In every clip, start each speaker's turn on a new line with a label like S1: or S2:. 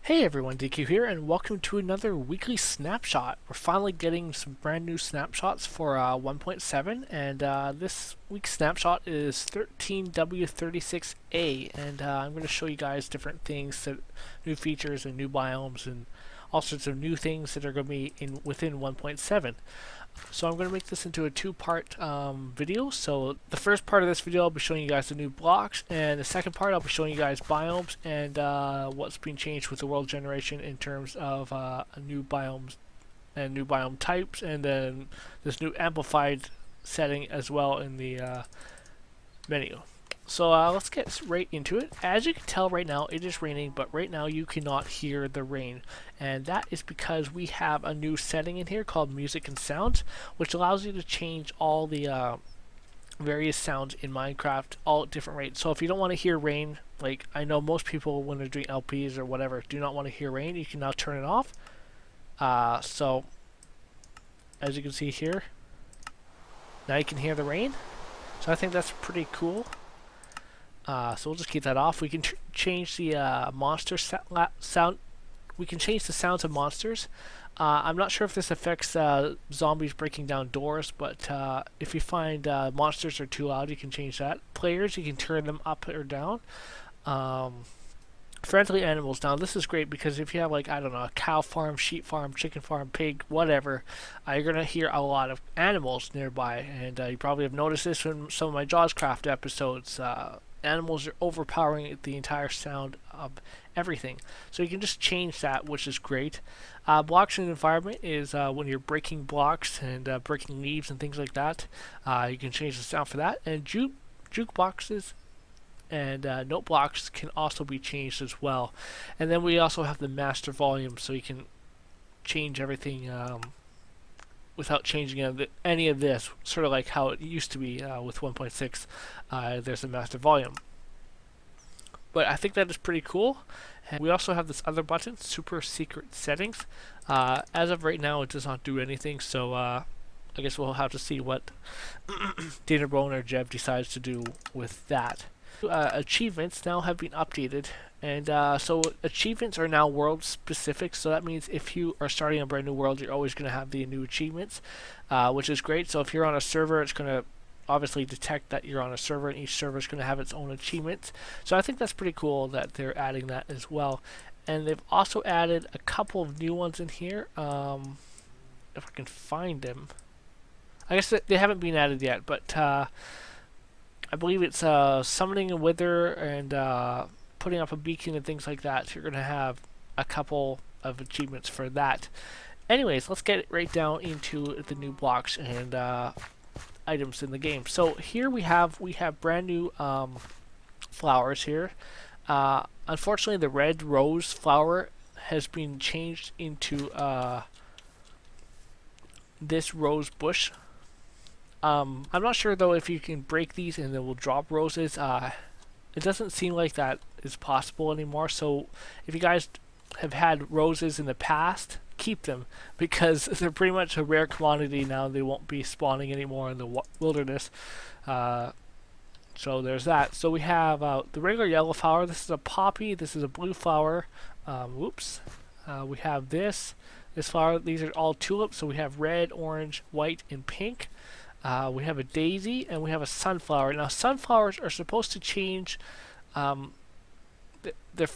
S1: Hey everyone, DQ here, and welcome to another weekly snapshot. We're finally getting some brand new snapshots for 1.7, and this week's snapshot is 13W36A, and I'm going to show you guys different things, new features and new biomes, and all sorts of new things that are going to be within 1.7. So I'm going to make this into a two-part video. So the first part of this video I'll be showing you guys the new blocks, and the second part I'll be showing you guys biomes and what's being changed with the world generation in terms of new biomes and new biome types, and then this new amplified setting as well in the menu. So let's get right into it. As you can tell right now, it is raining, but right now you cannot hear the rain. And that is because we have a new setting in here called Music and Sounds, which allows you to change all the various sounds in Minecraft all at different rates. So if you don't want to hear rain, like I know most people when they're doing LPs or whatever do not want to hear rain, you can now turn it off. So as you can see here, now you can hear the rain. So I think that's pretty cool. So we'll just keep that off. We can change the monster sound. We can change the sounds of monsters. I'm not sure if this affects zombies breaking down doors, but if you find monsters are too loud, you can change that. Players, you can turn them up or down. Friendly animals. Now this is great because if you have, like, I don't know, a cow farm, sheep farm, chicken farm, pig, whatever, you're going to hear a lot of animals nearby. And you probably have noticed this in some of my Jawscraft episodes. Animals are overpowering the entire sound of everything. So you can just change that, which is great. Blocks in the environment is when you're breaking blocks and breaking leaves and things like that. You can change the sound for that. And jukeboxes and note blocks can also be changed as well. And then we also have the master volume, so you can change everything without changing any of this, sort of like how it used to be with 1.6. There's a master volume. But I think that is pretty cool. And we also have this other button, super secret settings. As of right now, it does not do anything, so I guess we'll have to see what Dana Bone or Jeb decides to do with that. Achievements now have been updated, and so achievements are now world specific, so that means if you are starting a brand new world, you're always going to have the new achievements, which is great. So if you're on a server, it's going to obviously detect that you're on a server, and each server is going to have its own achievements. So I think that's pretty cool that they're adding that as well. And they've also added a couple of new ones in here. If I can find them, I guess they haven't been added yet, but I believe it's summoning a wither and putting up a beacon and things like that. So you're going to have a couple of achievements for that. Anyways, let's get right down into the new blocks and items in the game. So here we have brand new flowers here. Unfortunately, the red rose flower has been changed into this rose bush. I'm not sure though if you can break these and it will drop roses. It doesn't seem like that is possible anymore. So if you guys have had roses in the past, keep them, because they're pretty much a rare commodity now. They won't be spawning anymore in the wilderness. So there's that. So we have the regular yellow flower. This is a poppy. This is a blue flower. We have this flower. These are all tulips. So we have red, orange, white, and pink. We have a daisy, and we have a sunflower. Now, sunflowers are supposed to change. The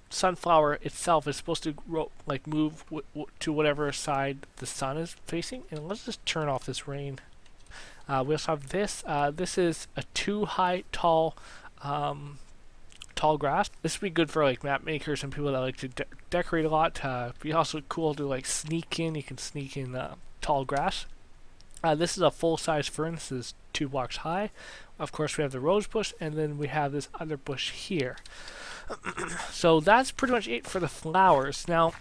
S1: sunflower itself is supposed to move to whatever side the sun is facing. And let's just turn off this rain. We also have this. This is a tall grass. This would be good for like map makers and people that like to decorate a lot. It'd be also cool to like sneak in. You can sneak in tall grass. This is a full-size fern. This is 2 blocks high. Of course, we have the rose bush, and then we have this other bush here. So that's pretty much it for the flowers. Now,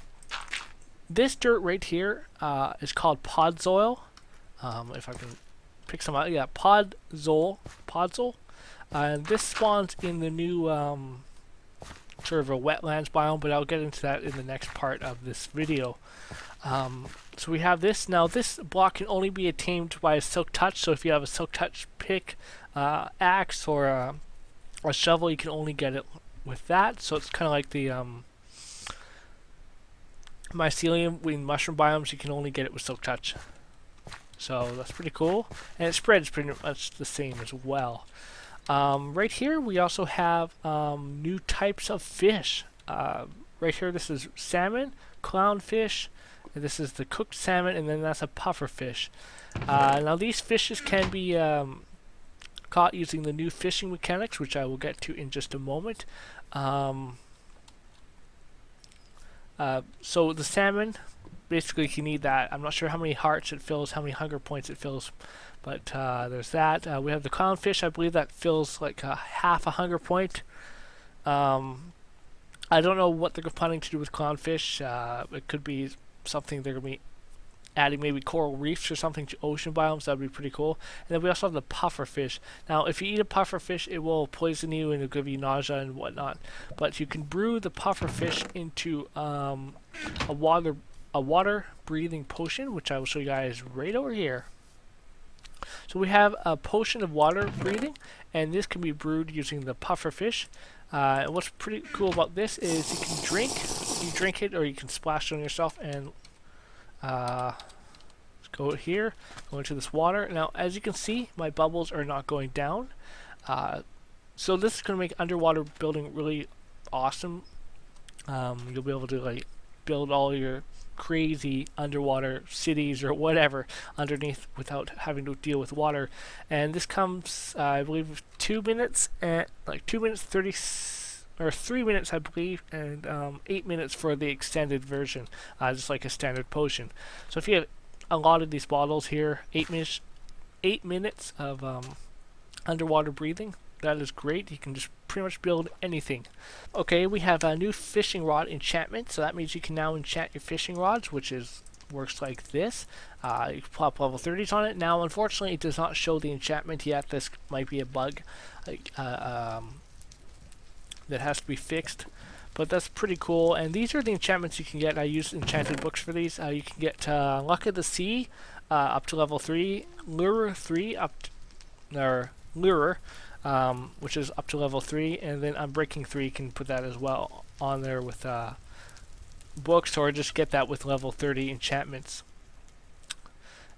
S1: this dirt right here is called podzol. If I can pick some out, yeah, podzol. And this spawns in the new sort of a wetlands biome, but I'll get into that in the next part of this video. So we have this. Now this block can only be attained by a silk touch, so if you have a silk touch pick, axe, or a shovel, you can only get it with that. So it's kind of like the mycelium in mushroom biomes, you can only get it with silk touch. So that's pretty cool, and it spreads pretty much the same as well. Right here we also have new types of fish. Right here this is salmon, clownfish, and this is the cooked salmon, and then that's a puffer fish. Now these fishes can be caught using the new fishing mechanics, which I will get to in just a moment. So the salmon, basically you need that. I'm not sure how many hearts it fills, how many hunger points it fills, but there's that. We have the clownfish. I believe that fills like half a hunger point. I don't know what they're planning to do with clownfish. It could be something they're going to be adding, maybe coral reefs or something to ocean biomes. That would be pretty cool. And then we also have the puffer fish. Now, if you eat a puffer fish, it will poison you and it'll give you nausea and whatnot. But you can brew the puffer fish into a water breathing potion, which I will show you guys right over here. So we have a potion of water breathing, and this can be brewed using the puffer fish. And what's pretty cool about this is you can drink it, or you can splash it on yourself. And let's go here, go into this water. Now, as you can see, my bubbles are not going down. So this is going to make underwater building really awesome. You'll be able to like build all your crazy underwater cities or whatever underneath without having to deal with water. And this comes, I believe, with 2 minutes and like 2 minutes 30 or 3 minutes, I believe, and 8 minutes for the extended version, just like a standard potion. So if you have a lot of these bottles here, 8 minutes of underwater breathing, that is great. You can just pretty much build anything. Okay, we have a new fishing rod enchantment, so that means you can now enchant your fishing rods, which works like this. You can plop level 30s on it. Now, unfortunately, it does not show the enchantment yet. This might be a bug that has to be fixed, but that's pretty cool. And these are the enchantments you can get. I use enchanted books for these. You can get Luck of the Sea up to level 3, Lure 3 up to, or Lure, which is up to level 3, and then Unbreaking 3 can put that as well on there with books, or just get that with level 30 enchantments,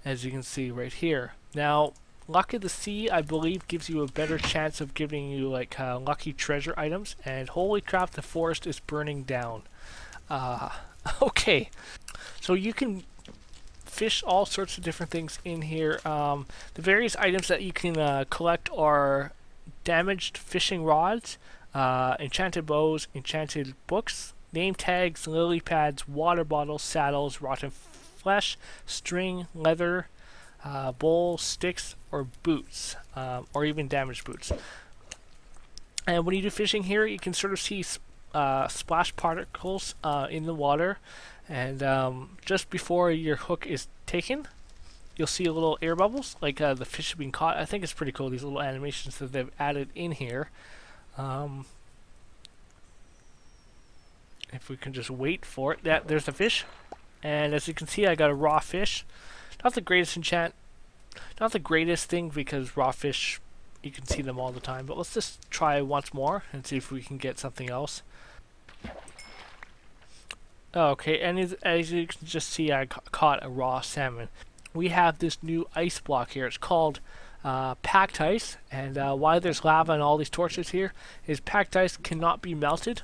S1: as you can see right here. Now, Luck of the Sea, I believe, gives you a better chance of giving you like lucky treasure items, and holy crap, the forest is burning down. Okay, so you can fish all sorts of different things in here. The various items that you can collect are damaged fishing rods, enchanted bows, enchanted books, name tags, lily pads, water bottles, saddles, rotten flesh, string, leather, bowls, sticks, or boots, or even damaged boots. And when you do fishing here, you can sort of see splash particles in the water, and just before your hook is taken, you'll see a little air bubbles, like the fish being caught. I think it's pretty cool, these little animations that they've added in here. If we can just wait for it. There's the fish. And as you can see, I got a raw fish. Not the greatest not the greatest thing, because raw fish, you can see them all the time. But let's just try once more and see if we can get something else. Okay, and as you can just see, I caught a raw salmon. We have this new ice block here. It's called packed ice, and why there's lava and all these torches here is packed ice cannot be melted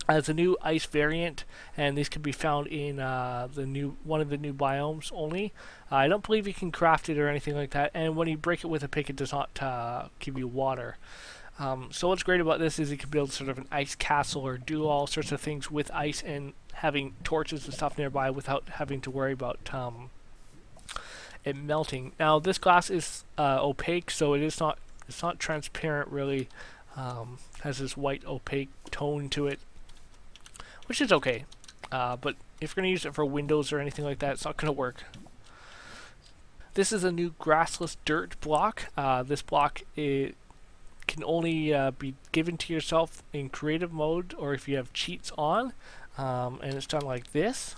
S1: as a new ice variant, and these can be found in one of the new biomes only. I don't believe you can craft it or anything like that, and when you break it with a pick, it does not give you water. So what's great about this is you can build sort of an ice castle or do all sorts of things with ice and having torches and stuff nearby without having to worry about it melting. Now this glass is opaque, so it's not transparent really. Has this white opaque tone to it, which is okay. But if you're going to use it for windows or anything like that, it's not going to work. This is a new grassless dirt block. This block can only be given to yourself in creative mode, or if you have cheats on, and it's done like this.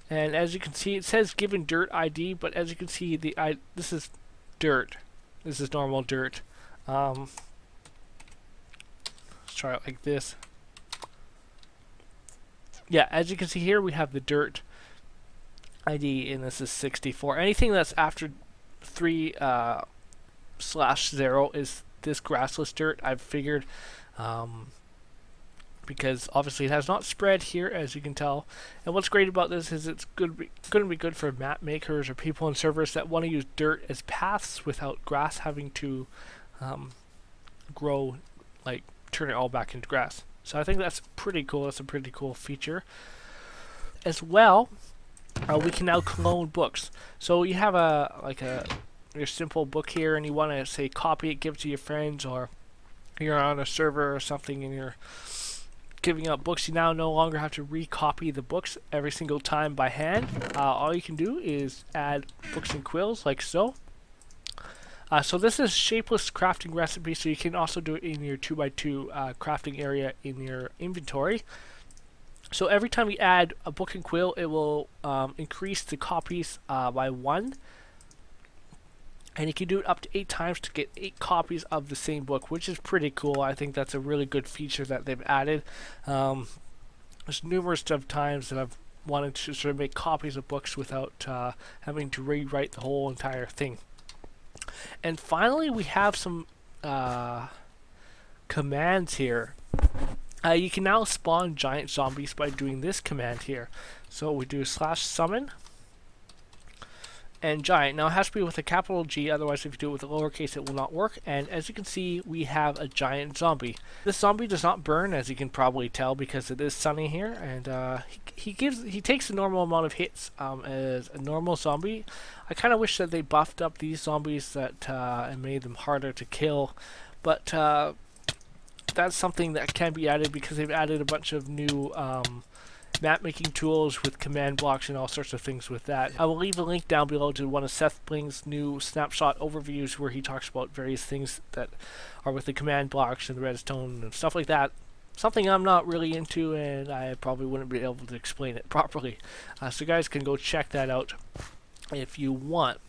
S1: And as you can see, it says given dirt ID, but as you can see, this is dirt. This is normal dirt. Let's try it like this. Yeah, as you can see here, we have the dirt ID, and this is 64. Anything that's after 3/0 is this grassless dirt, I've figured, because obviously it has not spread here, as you can tell. And what's great about this is it's going to be good for map makers or people on servers that want to use dirt as paths without grass having to grow, like turn it all back into grass. So I think that's pretty cool. That's a pretty cool feature. As well, we can now clone books. So you have your simple book here, and you want to say copy it, give it to your friends, or you're on a server or something and you're giving out books. You now no longer have to recopy the books every single time by hand. All you can do is add books and quills like so. So this is shapeless crafting recipe, so you can also do it in your 2x2 crafting area in your inventory. So every time you add a book and quill, it will increase the copies by 1. And you can do it up to 8 times to get 8 copies of the same book, which is pretty cool. I think that's a really good feature that they've added. There's numerous of times that I've wanted to sort of make copies of books without having to rewrite the whole entire thing. And finally, we have some commands here. You can now spawn giant zombies by doing this command here. So we do /summon and giant. Now it has to be with a capital G, otherwise if you do it with a lowercase it will not work. And as you can see, we have a giant zombie. This zombie does not burn, as you can probably tell, because it is sunny here, and he takes a normal amount of hits as a normal zombie. I kind of wish that they buffed up these zombies and made them harder to kill, but that's something that can be added because they've added a bunch of new map making tools with command blocks and all sorts of things with that. I will leave a link down below to one of Seth Bling's new snapshot overviews where he talks about various things that are with the command blocks and the redstone and stuff like that. Something I'm not really into, and I probably wouldn't be able to explain it properly. So you guys can go check that out if you want.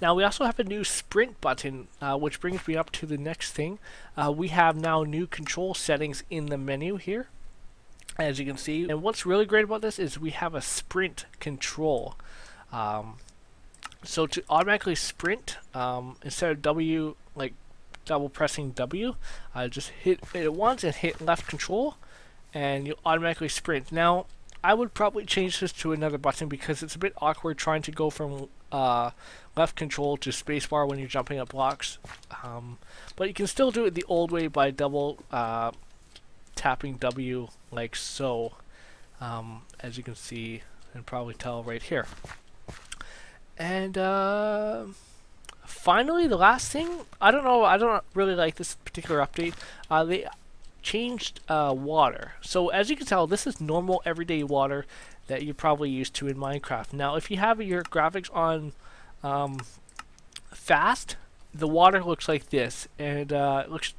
S1: Now we also have a new sprint button, which brings me up to the next thing. We have now new control settings in the menu here, as you can see. And what's really great about this is we have a sprint control. So to automatically sprint, instead of W, like double pressing W, just hit it once and hit left control, and you automatically sprint. Now I would probably change this to another button because it's a bit awkward trying to go from left control to spacebar when you're jumping up blocks. But you can still do it the old way by double tapping W like so, as you can see and probably tell right here. And finally, the last thing, I don't really like this particular update. They changed water. So as you can tell, this is normal everyday water that you're probably used to in Minecraft. Now if you have your graphics on fast, the water looks like this, and it looks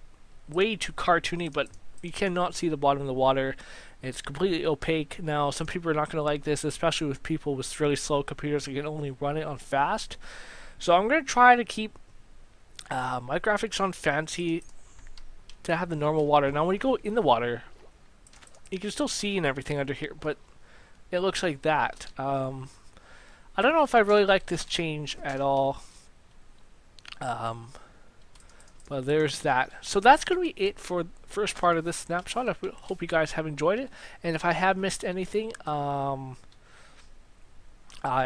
S1: way too cartoony, but you cannot see the bottom of the water. It's completely opaque. Now some people are not going to like this, especially with people with really slow computers that can only run it on fast. So I'm going to try to keep my graphics on fancy to have the normal water. Now when you go in the water, you can still see and everything under here, but it looks like that. I don't know if I really like this change at all. Well, there's that. So that's going to be it for the first part of this snapshot. I hope you guys have enjoyed it. And if I have missed anything, I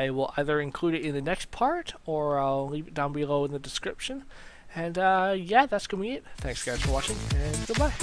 S1: will either include it in the next part, or I'll leave it down below in the description. And yeah, that's going to be it. Thanks guys for watching, and goodbye.